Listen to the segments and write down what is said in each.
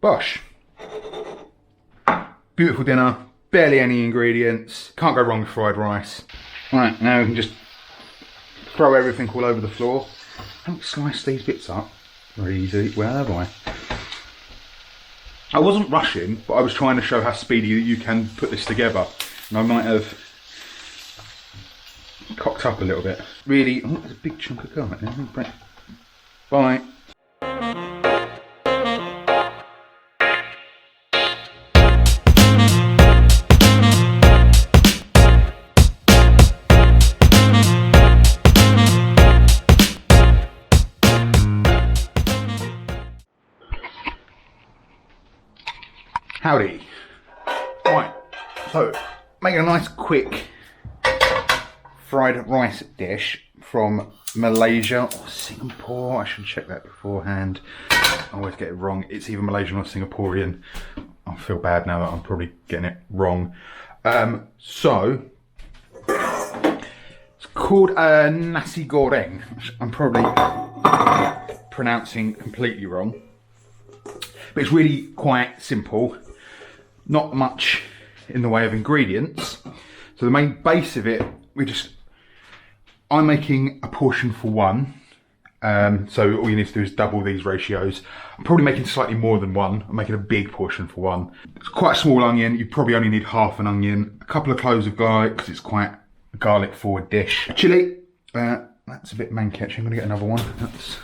Bosh. Beautiful dinner, barely any ingredients, can't go wrong with fried rice. Right, now we can just throw everything all over the floor. I haven't sliced these bits up very easily. Where have I? I wasn't rushing, but I was trying to show how speedy you can put this together. And I might have cocked up a little bit. Really, oh, there's a big chunk of garlic there. Bye. Howdy. Right, so making a nice quick fried rice dish from Malaysia or Singapore. I should check that beforehand. I always get it wrong. It's either Malaysian or Singaporean. I feel bad now that I'm probably getting it wrong. So it's called Nasi Goreng, which I'm probably pronouncing completely wrong. But it's really quite simple. Not much in the way of ingredients. So the main base of it, I'm making a portion for one. So all you need to do is double these ratios. I'm probably making slightly more than one. I'm making a big portion for one. It's quite a small onion. You probably only need half an onion. A couple of cloves of garlic, because it's quite a garlic forward dish. Chilli, that's a bit mankesh. I'm gonna get another one. That's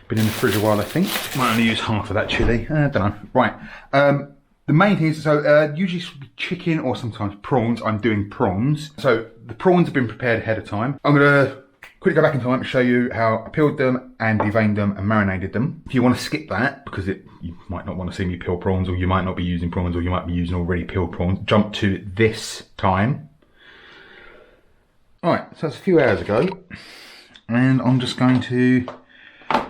been in the fridge a while, I think. Might only use half of that chilli. I don't know. Right. The main thing is, so usually chicken or sometimes prawns. I'm doing prawns. So the prawns have been prepared ahead of time. I'm gonna quickly go back in time to show you how I peeled them and deveined them and marinated them. If you want to skip that, because you might not want to see me peel prawns, or you might not be using prawns, or you might be using already peeled prawns, jump to this time. Alright, so that's a few hours ago. And I'm just going to,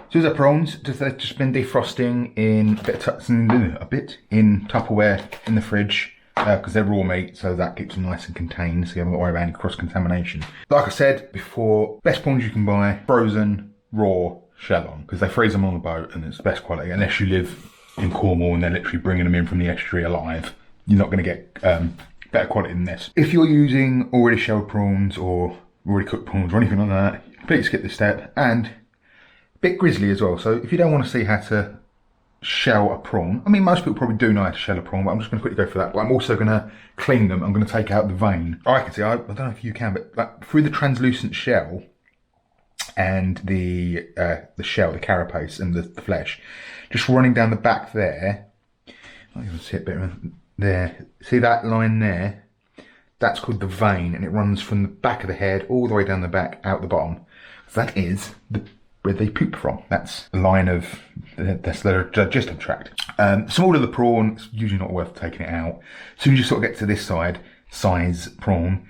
so the prawns, they've just been defrosting in a bit in Tupperware in the fridge, because they're raw meat, so that keeps them nice and contained, so you haven't got to worry about any cross-contamination. Like I said before, best prawns you can buy, frozen, raw, shell on, because they freeze them on the boat and it's the best quality, unless you live in Cornwall and they're literally bringing them in from the estuary alive. You're not going to get better quality than this. If you're using already shelled prawns or already cooked prawns or anything like that, completely skip this step. And a bit grisly as well, so if you don't want to see how to shell a prawn, I mean most people probably do know how to shell a prawn, but I'm just going to quickly go for that. But I'm also going to clean them. I'm going to take out the vein. I can see, I don't know if you can, but like, through the translucent shell and the shell, the carapace and the flesh, just running down the back there, I can see it better there. See that line there? That's called the vein, and it runs from the back of the head all the way down the back, out the bottom. That is where they poop from. That's a line of, that's their digestive tract. Smaller the prawn, it's usually not worth taking it out. As soon as you sort of get to this size prawn,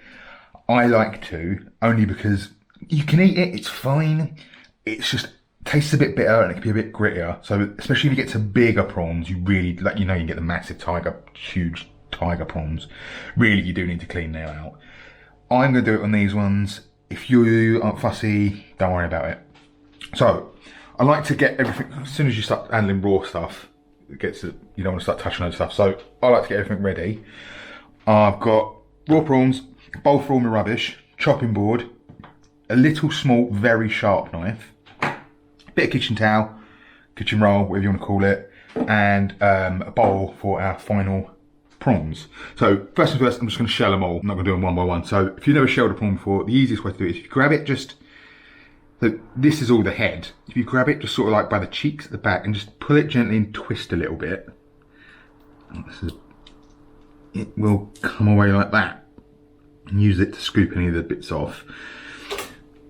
I like to, only because you can eat it, it's fine. It's just, tastes a bit bitter and it can be a bit grittier. So especially if you get to bigger prawns, you really, like, you know, you get the massive huge tiger prawns. Really, you do need to clean them out. I'm going to do it on these ones. If you aren't fussy, don't worry about it. So, I like to get everything, as soon as you start handling raw stuff, you don't want to start touching those stuff. So, I like to get everything ready. I've got raw prawns, a bowl for all my rubbish, chopping board, a little small, very sharp knife, a bit of kitchen towel, kitchen roll, whatever you want to call it, and a bowl for our final prawns. So first and first, I'm just going to shell them all. I'm not going to do them one by one. So if you've never shelled a prawn before, the easiest way to do it is if you grab it so this is all the head. If you grab it just sort of like by the cheeks at the back and just pull it gently and twist a little bit, it will come away like that. And use it to scoop any of the bits off.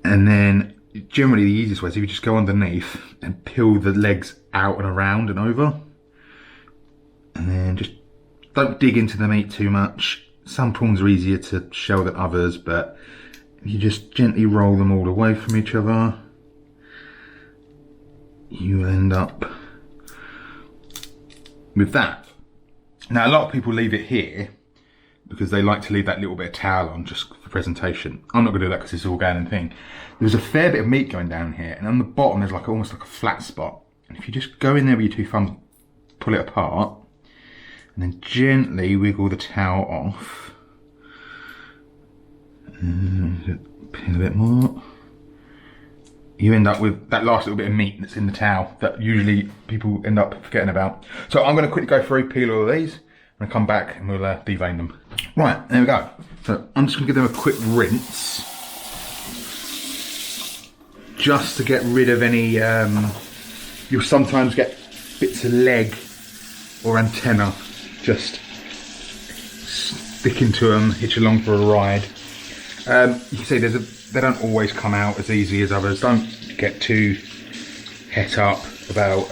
And then generally the easiest way is if you just go underneath and peel the legs out and around and over. And then just don't dig into the meat too much. Some prawns are easier to shell than others, but if you just gently roll them all away from each other, you end up with that. Now, a lot of people leave it here because they like to leave that little bit of towel on just for presentation. I'm not going to do that because it's all going in thing. There's a fair bit of meat going down here, and on the bottom there's like almost like a flat spot. And if you just go in there with your two thumbs pull it apart and then gently wiggle the towel off. Peel a bit more. You end up with that last little bit of meat that's in the towel that usually people end up forgetting about. So I'm going to quickly go through, peel all of these, and come back and we'll devein them. Right, there we go. So I'm just going to give them a quick rinse, just to get rid of any, you'll sometimes get bits of leg or antenna just sticking to them, hitch along for a ride. You can see they don't always come out as easy as others. Don't get too het up about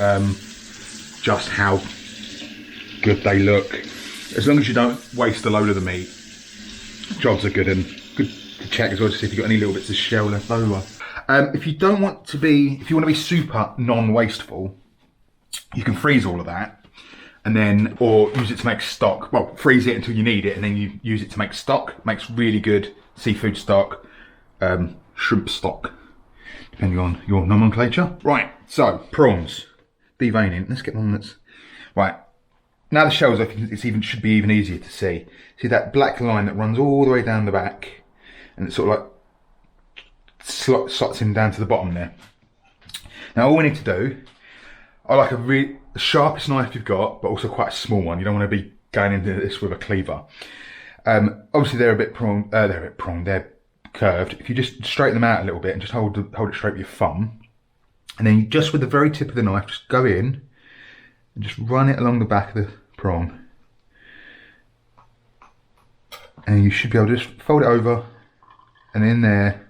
just how good they look. As long as you don't waste a load of the meat, jobs are good, and good to check as well to see if you've got any little bits of shell left over. If you want to be super non-wasteful, you can freeze all of that, and then, or use it to make stock. Well, freeze it until you need it, and then you use it to make stock. Makes really good seafood stock, shrimp stock, depending on your nomenclature. Right, so prawns, deveining. Let's get one that's right. Now the shells, I think it should be even easier to see. See that black line that runs all the way down the back, and it sort of like slots in down to the bottom there. Now all we need to do, I like the sharpest knife you've got, but also quite a small one. You don't want to be going into this with a cleaver. Obviously they're a bit pronged, they're curved. If you just straighten them out a little bit and just hold it straight with your thumb, and then just with the very tip of the knife, just go in and just run it along the back of the prawn. And you should be able to just fold it over, and in there,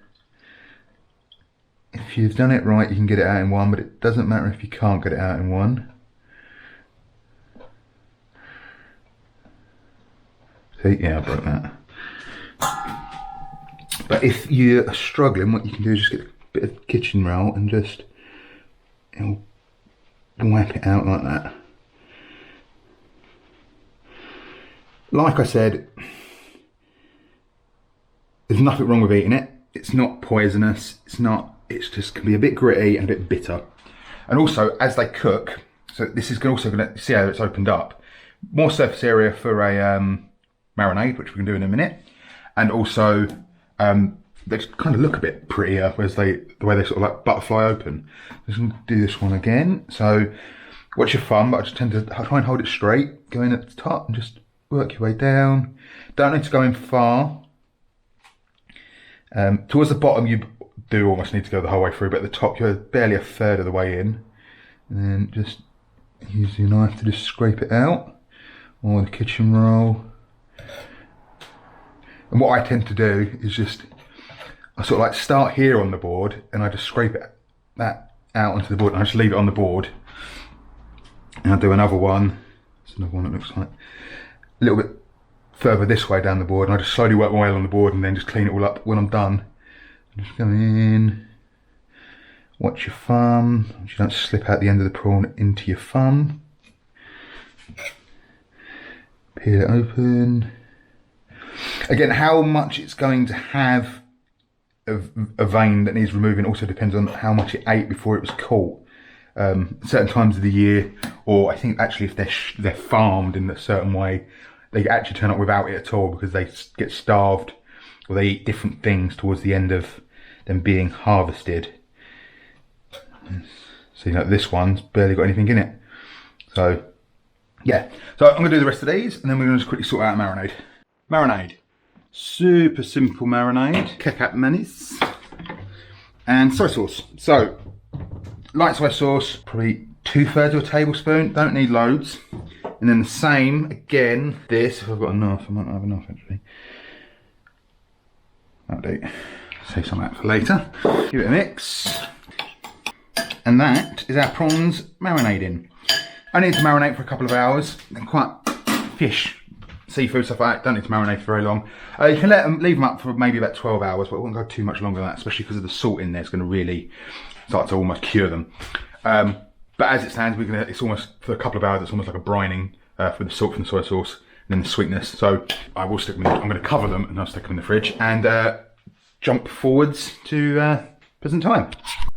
if you've done it right, you can get it out in one, but it doesn't matter if you can't get it out in one. See, yeah, I broke that. But if you're struggling, what you can do is just get a bit of kitchen roll and just wipe it out like that. Like I said, there's nothing wrong with eating it. It's not poisonous. It's just can be a bit gritty and a bit bitter. And also, as they cook, so this is also going to see how it's opened up. More surface area for a marinade, which we can do in a minute, and also they just kind of look a bit prettier, whereas the way they sort of like butterfly open. Just going to do this one again. So watch your thumb, but I just tend to try and hold it straight. Go in at the top and just work your way down. Don't need to go in far. Towards the bottom, you do almost need to go the whole way through, but at the top, you're barely a third of the way in. And then just use your knife to just scrape it out, or the kitchen roll. And what I tend to do is I sort of like start here on the board, and I just scrape that out onto the board, and I just leave it on the board. And I'll do another one. There's another one that looks like a little bit further this way down the board, and I just slowly work my way along the board, and then just clean it all up when I'm done. Just go in, watch your thumb, so you don't slip out the end of the prawn into your thumb. Peel it open. Again, how much it's going to have of a vein that needs removing also depends on how much it ate before it was caught. Certain times of the year, or I think actually if they're farmed in a certain way, they actually turn up without it at all because they get starved, or they eat different things towards the end of them being harvested. So this one's barely got anything in it. So yeah, so I'm going to do the rest of these, and then we're going to just quickly sort out marinade. Marinade, super simple marinade. Kecap Manis and soy sauce. So light soy sauce, probably 2/3 of a tablespoon. Don't need loads. And then the same again. This, if I've got enough, I might not have enough actually. That'll do. Save some of that for later. Give it a mix. And that is our prawns marinating. I need to marinate for a couple of hours. They're quite fish, seafood, stuff like that. Don't need to marinate for very long. You can leave them up for maybe about 12 hours, but it won't go too much longer than that, especially because of the salt in there. It's going to really start to almost cure them. But as it stands, it's almost, for a couple of hours, it's almost like a brining for the salt from the soy sauce and then the sweetness. So I will stick them I'm going to cover them and I'll stick them in the fridge and jump forwards to present time.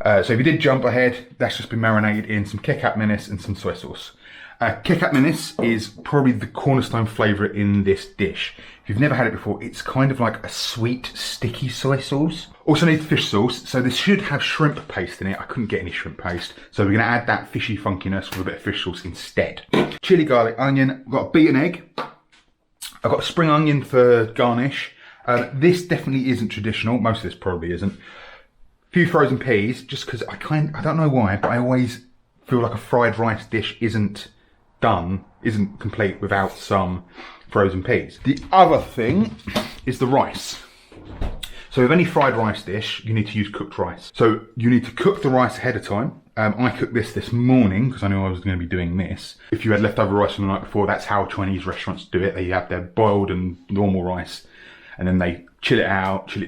So if you did jump ahead, that's just been marinated in some Kecap Manis and some soy sauce. Kecap Manis is probably the cornerstone flavour in this dish. If you've never had it before, it's kind of like a sweet, sticky soy sauce. Also need fish sauce, so this should have shrimp paste in it. I couldn't get any shrimp paste, so we're going to add that fishy funkiness with a bit of fish sauce instead. Chilli, garlic, onion. I've got a beaten egg. I've got a spring onion for garnish. This definitely isn't traditional. Most of this probably isn't. A few frozen peas, just because I don't know why, but I always feel like a fried rice dish isn't complete without some frozen peas. The other thing is the rice. So with any fried rice dish, you need to use cooked rice. So you need to cook the rice ahead of time. I cooked this morning because I knew I was going to be doing this. If you had leftover rice from the night before, that's how Chinese restaurants do it. They have their boiled and normal rice, and then they chill it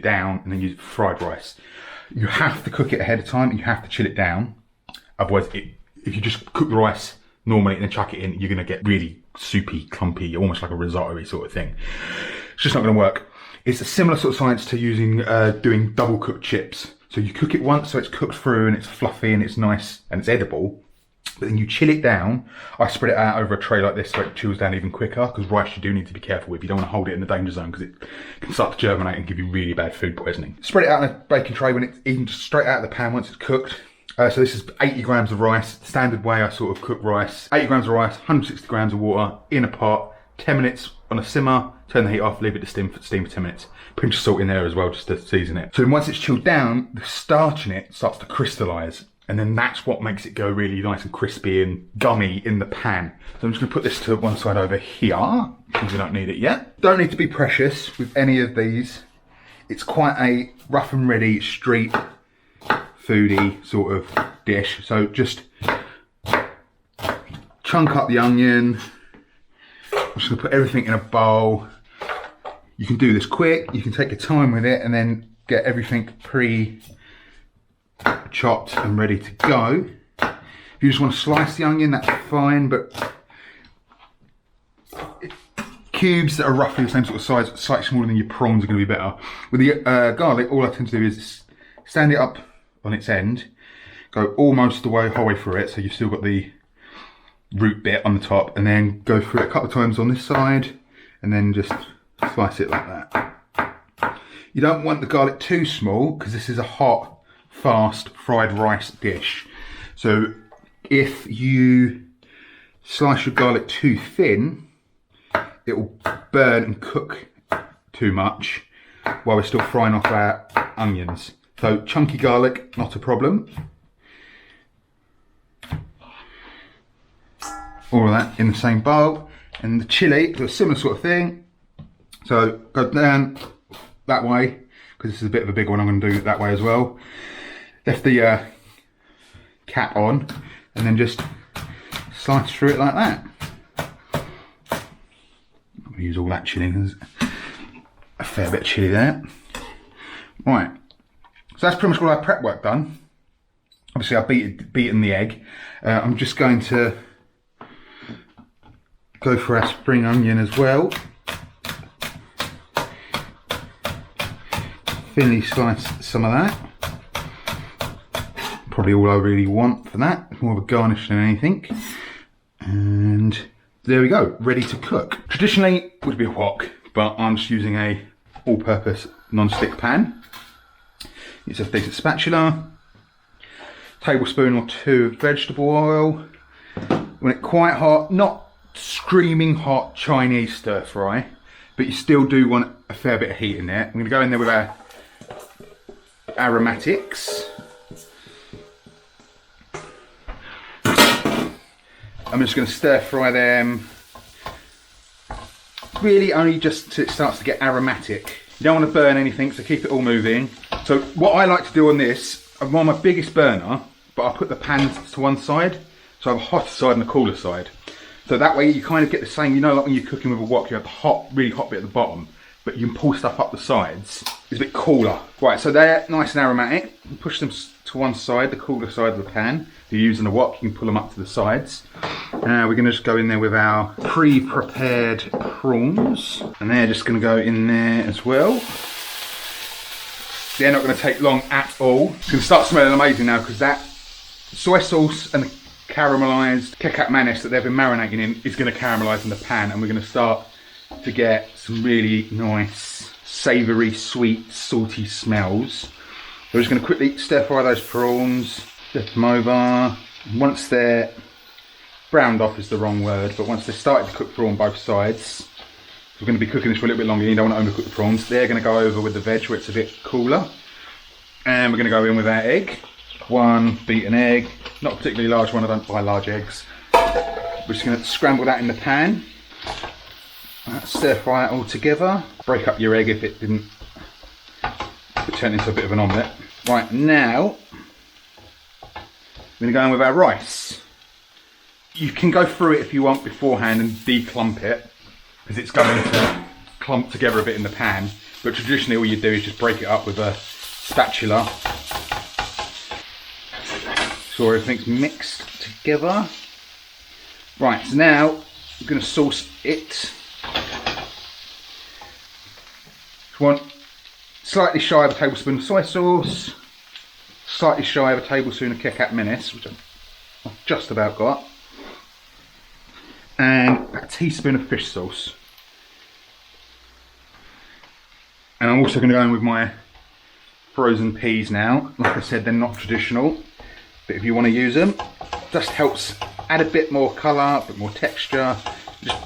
down, and then use it for fried rice. You have to cook it ahead of time, and you have to chill it down. Otherwise, if you just cook the rice normally and then chuck it in, you're going to get really soupy, clumpy, almost like a risotto-y sort of thing. It's just not going to work. It's a similar sort of science to doing double cooked chips. So you cook it once so it's cooked through and it's fluffy and it's nice and it's edible. But then you chill it down. I spread it out over a tray like this so it chills down even quicker, because rice you do need to be careful with. You don't want to hold it in the danger zone because it can start to germinate and give you really bad food poisoning. Spread it out in a baking tray when it's even just straight out of the pan once it's cooked. So this is 80 grams of rice. Standard way I sort of cook rice. 80 grams of rice, 160 grams of water in a pot, 10 minutes on a simmer, turn the heat off, leave it to steam for 10 minutes. Pinch of salt in there as well just to season it. So then once it's chilled down, the starch in it starts to crystallise. And then that's what makes it go really nice and crispy and gummy in the pan. So I'm just going to put this to one side over here, because we don't need it yet. Don't need to be precious with any of these. It's quite a rough and ready street foodie sort of dish. So just chunk up the onion. I'm just going to put everything in a bowl. You can do this quick, you can take your time with it and then get everything pre-chopped and ready to go. If you just want to slice the onion, that's fine, but cubes that are roughly the same sort of size, slightly smaller than your prawns, are going to be better. With the garlic, all I tend to do is stand it up on its end, go almost the whole way through it, so you've still got the root bit on the top, and then go through it a couple of times on this side, and then just slice it like that. You don't want the garlic too small, because this is a hot, fast fried rice dish. So if you slice your garlic too thin, it will burn and cook too much while we're still frying off our onions. So chunky garlic, not a problem. All of that in the same bowl. And the chilli, do a similar sort of thing. So go down that way, because this is a bit of a big one, I'm going to do it that way as well. Left the cap on, and then just slice through it like that. I'm going to use all that chilli, there's a fair bit of chilli there. Right, so that's pretty much all our prep work done. Obviously I've beaten the egg. I'm just going to go for our spring onion as well. Thinly slice some of that. Probably all I really want for that. It's more of a garnish than anything. And there we go, ready to cook. Traditionally it would be a wok, but I'm just using a all-purpose non-stick pan. Use a decent spatula. Tablespoon or two of vegetable oil. When it's quite hot, not screaming hot Chinese stir fry, but you still do want a fair bit of heat in there. I'm going to go in there with our aromatics. I'm just going to stir fry them, really only just till it starts to get aromatic. You don't want to burn anything, so keep it all moving. So what I like to do on this, I'm on my biggest burner, but I put the pans to one side, so I have a hotter side and a cooler side. So that way you kind of get the same, you know, like when you're cooking with a wok, you have the hot, really hot bit at the bottom, but you can pull stuff up the sides. It's a bit cooler. Right, so they're nice and aromatic. You push them to one side, the cooler side of the pan. If you're using a wok, you can pull them up to the sides. Now we're gonna just go in there with our pre-prepared prawns. And they're just gonna go in there as well. They're not gonna take long at all. It's gonna start smelling amazing now, because that soy sauce and caramelised Kecap Manis that they've been marinating in is going to caramelise in the pan, and we're going to start to get some really nice, savoury, sweet, salty smells. We're just going to quickly stir fry those prawns, flip them over. Once they're browned off is the wrong word, but once they're starting to cook through on both sides, we're going to be cooking this for a little bit longer. You don't want to overcook the prawns. They're going to go over with the veg where it's a bit cooler. And we're going to go in with our egg. One beaten egg, not a particularly large one, I don't buy large eggs. We're just going to scramble that in the pan. Stir fry it all together. Break up your egg if it turned into a bit of an omelette. Right, now we're going to go in with our rice. You can go through it if you want beforehand and declump it, because it's going to clump together a bit in the pan. But traditionally all you do is just break it up with a spatula so everything's mixed together. Right, so now I'm going to sauce it. You want slightly shy of a tablespoon of soy sauce, slightly shy of a tablespoon of Kecap Manis, which I've just about got, and a teaspoon of fish sauce. And I'm also going to go in with my frozen peas now. Like I said, they're not traditional, but if you want to use them, just helps add a bit more colour, a bit more texture, just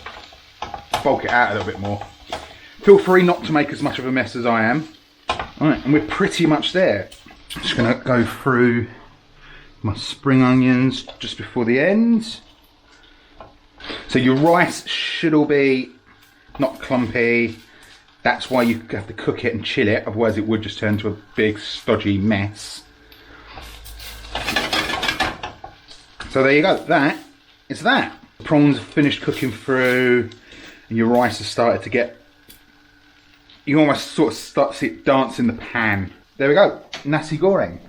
bulk it out a little bit more. Feel free not to make as much of a mess as I am. Alright, and we're pretty much there. I'm just going to go through my spring onions just before the end. So your rice should all be not clumpy. That's why you have to cook it and chill it, otherwise it would just turn into a big stodgy mess. So there you go, that is that. The prawns have finished cooking through and your rice has started to get, you almost sort of start to see it dance in the pan. There we go, Nasi Goreng.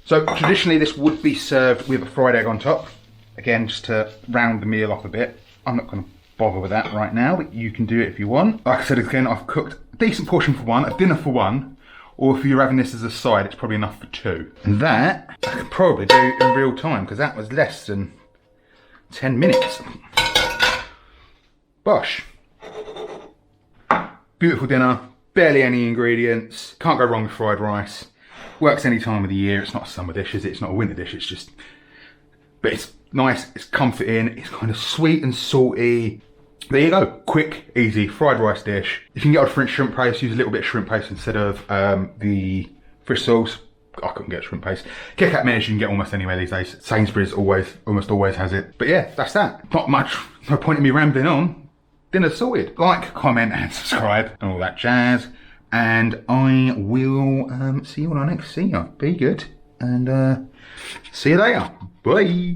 So traditionally this would be served with a fried egg on top. Again, just to round the meal off a bit. I'm not going to bother with that right now, but you can do it if you want. Like I said again, I've cooked a decent portion for one, a dinner for one, or if you're having this as a side, it's probably enough for two. And that I could probably do in real time, because that was less than 10 minutes. Bosh. Beautiful dinner, barely any ingredients, can't go wrong with fried rice. Works any time of the year, it's not a summer dish, is it? It's not a winter dish, it's just, but it's nice, it's comforting, it's kind of sweet and salty. There you go, quick, easy, fried rice dish. If you can get a different shrimp paste, use a little bit of shrimp paste instead of the fish sauce. I couldn't get shrimp paste. Kecap Manis you can get almost anywhere these days. Sainsbury's almost always has it. But yeah, that's that. Not much, no point in me rambling on. Dinner's sorted. Like, comment and subscribe and all that jazz. And I will see you when I next see you. Be good and see you later. Bye.